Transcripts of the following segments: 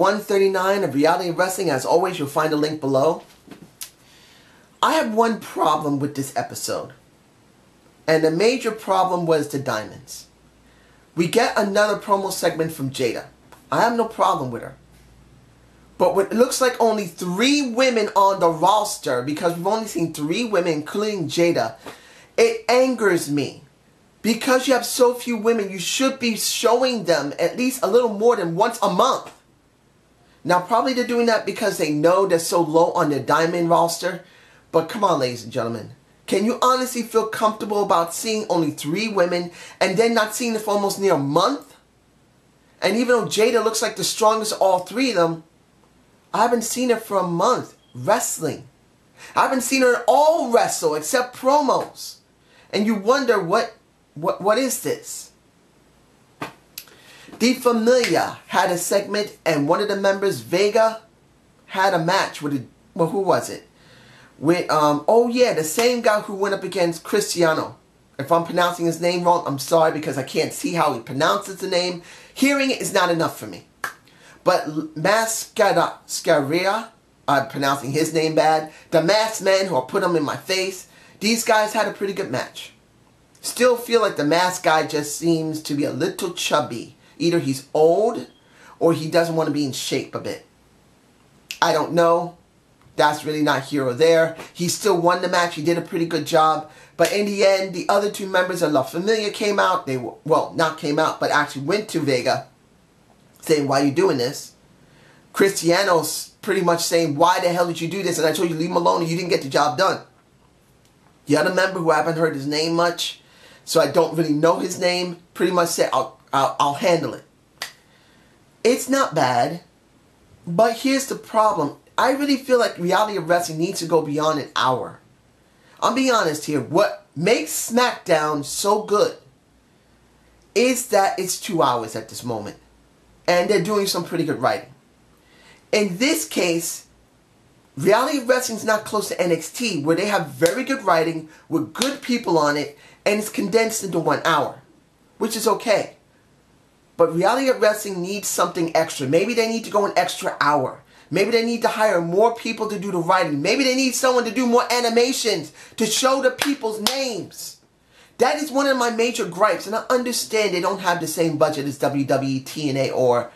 139 of Reality Wrestling. As always, you'll find a link below. I have one problem with this episode. And the major problem was the diamonds. We get another promo segment from Jada. I have no problem with her. But what it looks like only 3 women on the roster, because we've only seen 3 women, including Jada, it angers me. Because you have so few women, you should be showing them at least a little more than once a month. Now, probably they're doing that because they know they're so low on their diamond roster. But come on, ladies and gentlemen. Can you honestly feel comfortable about seeing only 3 women and then not seeing them for almost near a month? And even though Jada looks like the strongest of all 3 of them, I haven't seen her for a month wrestling. I haven't seen her at all wrestle except promos. And you wonder what is this? The Familia had a segment, and one of the members, Vega, had a match with well, who was it? With oh yeah, the same guy who went up against Cristiano. If I'm pronouncing his name wrong, I'm sorry, because I can't see how he pronounces the name. Hearing it is not enough for me. But Mascaria, I'm pronouncing his name bad. The Masked Man, who I put him in my face. These guys had a pretty good match. Still feel like the masked guy just seems to be a little chubby. Either he's old or he doesn't want to be in shape a bit. I don't know. That's really not here or there. He still won the match. He did a pretty good job. But in the end, the other 2 members of La Familia came out. They were, well, not came out, but actually went to Vega saying, why are you doing this? Cristiano's pretty much saying, why the hell did you do this? And I told you, leave him alone, and you didn't get the job done. The other member, who I haven't heard his name much, so I don't really know his name, pretty much said, I'll handle it. It's not bad, but here's the problem. I really feel like Reality of Wrestling needs to go beyond an hour. I'm being honest here. What makes SmackDown so good is that it's 2 hours at this moment. And they're doing some pretty good writing. In this case, Reality of Wrestling is not close to NXT, where they have very good writing with good people on it, and it's condensed into 1 hour, which is okay. But Reality of Wrestling needs something extra. Maybe they need to go an extra hour. Maybe they need to hire more people to do the writing. Maybe they need someone to do more animations to show the people's names. That is one of my major gripes, and I understand they don't have the same budget as WWE, TNA, or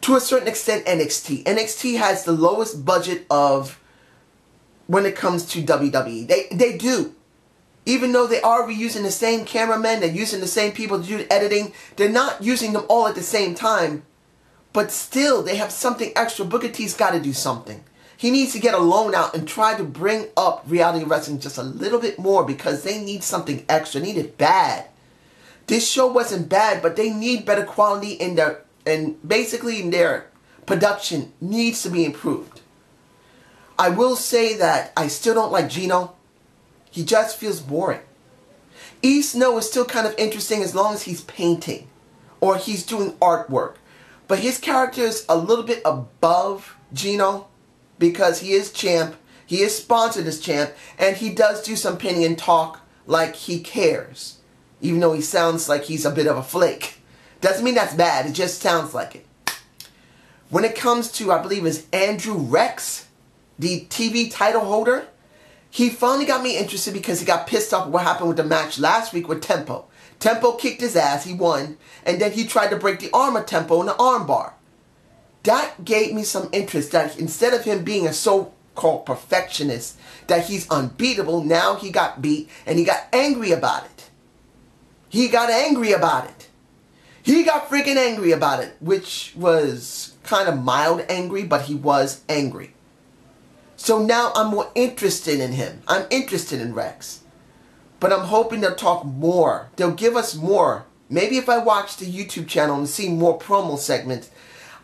to a certain extent NXT. NXT has the lowest budget of when it comes to WWE. They do. Even though they are reusing the same cameramen, they're using the same people to do the editing, they're not using them all at the same time. But still, they have something extra. Booker T's got to do something. He needs to get a loan out and try to bring up Reality Wrestling just a little bit more, because they need something extra. They need it bad. This show wasn't bad, but they need better quality in their, and basically in their production needs to be improved. I will say that I still don't like Gino. He just feels boring. E Snow is still kind of interesting as long as he's painting or he's doing artwork. But his character is a little bit above Gino, because he is champ, he is sponsored as champ, and he does do some painting and talk like he cares. Even though he sounds like he's a bit of a flake. Doesn't mean that's bad, it just sounds like it. When it comes to, I believe it's Andrew Rex, the TV title holder, he finally got me interested because he got pissed off at what happened with the match last week with Tempo. Tempo kicked his ass, he won, and then he tried to break the arm of Tempo in the armbar. That gave me some interest, that instead of him being a so-called perfectionist, that he's unbeatable, now he got beat, and he got angry about it. He got angry about it. He got freaking angry about it, which was kind of mild angry, but he was angry. So now I'm more interested in him. I'm interested in Rex. But I'm hoping they'll talk more. They'll give us more. Maybe if I watch the YouTube channel and see more promo segments,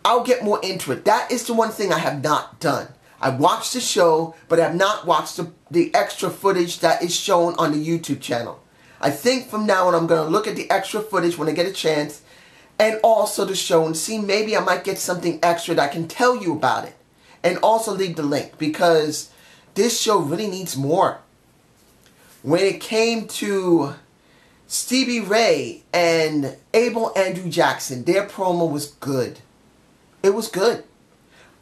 I'll get more into it. That is the one thing I have not done. I watched the show, but I have not watched the extra footage that is shown on the YouTube channel. I think from now on I'm going to look at the extra footage when I get a chance, and also the show, and see maybe I might get something extra that I can tell you about it. And also leave the link, because this show really needs more. When it came to Stevie Ray and Abel Andrew Jackson, their promo was good. It was good.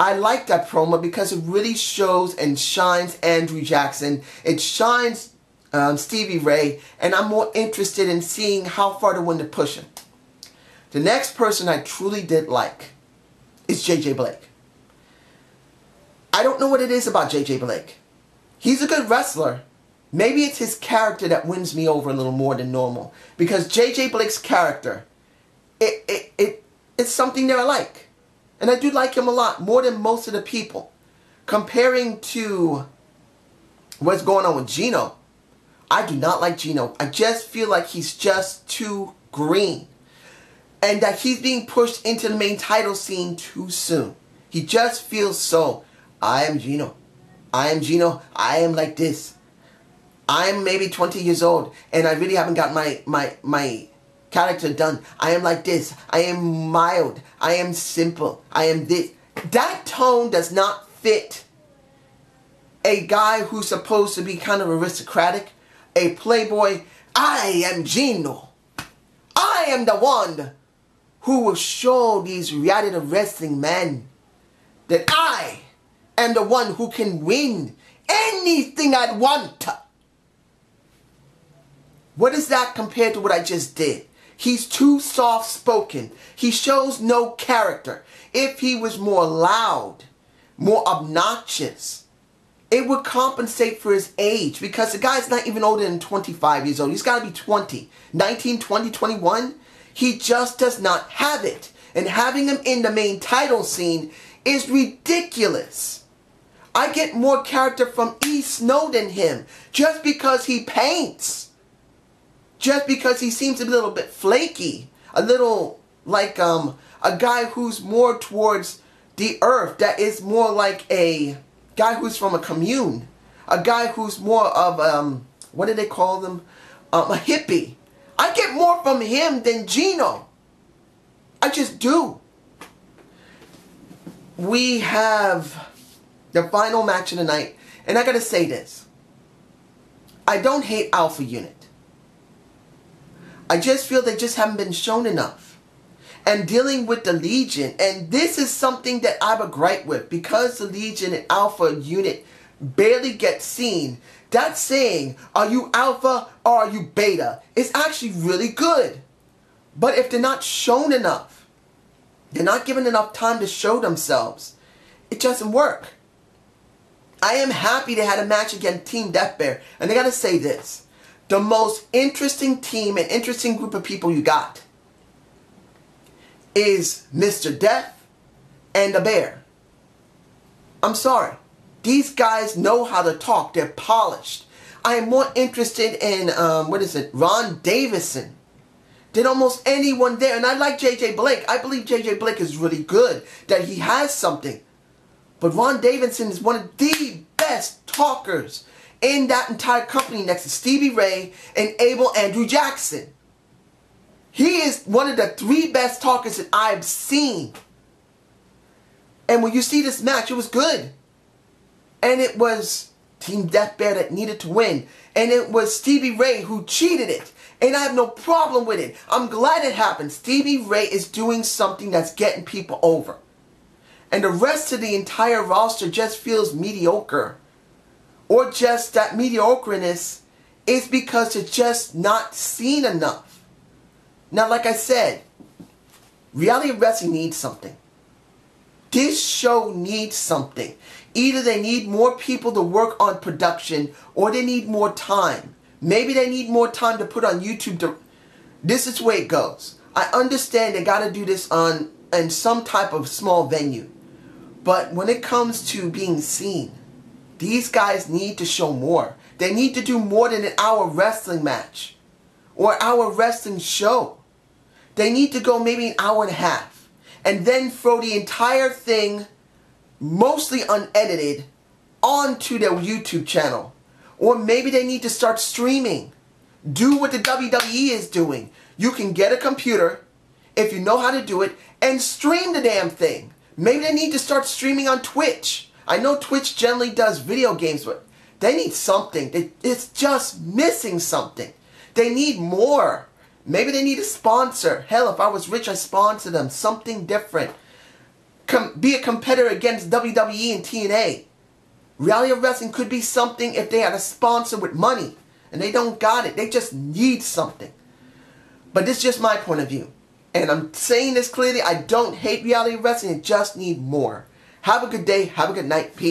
I like that promo because it really shows and shines Andrew Jackson. It shines Stevie Ray, and I'm more interested in seeing how far they're willing to push him. The next person I truly did like is JJ Blake. I don't know what it is about JJ Blake. He's a good wrestler. Maybe it's his character that wins me over a little more than normal. Because JJ Blake's character, it's something that I like. And I do like him a lot, more than most of the people. Comparing to what's going on with Gino, I do not like Gino. I just feel like he's just too green. And that he's being pushed into the main title scene too soon. He just feels so, I am Gino. I am Gino. I am like this. I'm maybe 20 years old and I really haven't got my character done. I am like this. I am mild. I am simple. I am this. That tone does not fit a guy who's supposed to be kind of aristocratic, a playboy. I am Gino. I am the one who will show these reality wrestling men that I am the one who can win anything I want. What is that compared to what I just did? He's too soft-spoken. He shows no character. If he was more loud, more obnoxious, it would compensate for his age, because the guy's not even older than 25 years old. He's got to be 20. 19, 20, 21. He just does not have it. And having him in the main title scene is ridiculous. I get more character from E. Snow than him just because he paints. Just because he seems a little bit flaky. A little like a guy who's more towards the earth. That is more like a guy who's from a commune. A guy who's more of, what do they call them? A hippie. I get more from him than Gino. I just do. We have the final match of the night. And I gotta say this. I don't hate Alpha Unit. I just feel they just haven't been shown enough. And dealing with the Legion, and this is something that I have a gripe with, because the Legion and Alpha Unit barely get seen. That saying, are you Alpha or are you Beta, is actually really good. But if they're not shown enough, they're not given enough time to show themselves, it doesn't work. I am happy they had a match against Team Death Bear. And I gotta say this. The most interesting team and interesting group of people you got is Mr. Death and the Bear. I'm sorry. These guys know how to talk. They're polished. I am more interested in, Ron Davison than almost anyone there. And I like JJ Blake. I believe JJ Blake is really good, that he has something. But Ron Davison is one of the best talkers in that entire company, next to Stevie Ray and Abel Andrew Jackson. He is one of the 3 best talkers that I've seen. And when you see this match, it was good. And it was Team Death Bear that needed to win. And it was Stevie Ray who cheated it. And I have no problem with it. I'm glad it happened. Stevie Ray is doing something that's getting people over. And the rest of the entire roster just feels mediocre. Or just that mediocreness is because they're just not seen enough. Now, like I said, reality wrestling needs something. This show needs something. Either they need more people to work on production, or they need more time. Maybe they need more time to put on YouTube. This is the way it goes. I understand they got to do this in some type of small venue. But when it comes to being seen, these guys need to show more. They need to do more than an hour wrestling match or an hour wrestling show. They need to go maybe an hour and a half and then throw the entire thing, mostly unedited, onto their YouTube channel. Or maybe they need to start streaming. Do what the WWE is doing. You can get a computer, if you know how to do it, and stream the damn thing. Maybe they need to start streaming on Twitch. I know Twitch generally does video games, but they need something. It's just missing something. They need more. Maybe they need a sponsor. Hell, if I was rich, I'd sponsor them. Something different. be a competitor against WWE and TNA. Reality wrestling could be something if they had a sponsor with money. And they don't got it. They just need something. But this is just my point of view. And I'm saying this clearly. I don't hate reality wrestling. I just need more. Have a good day. Have a good night. Peace.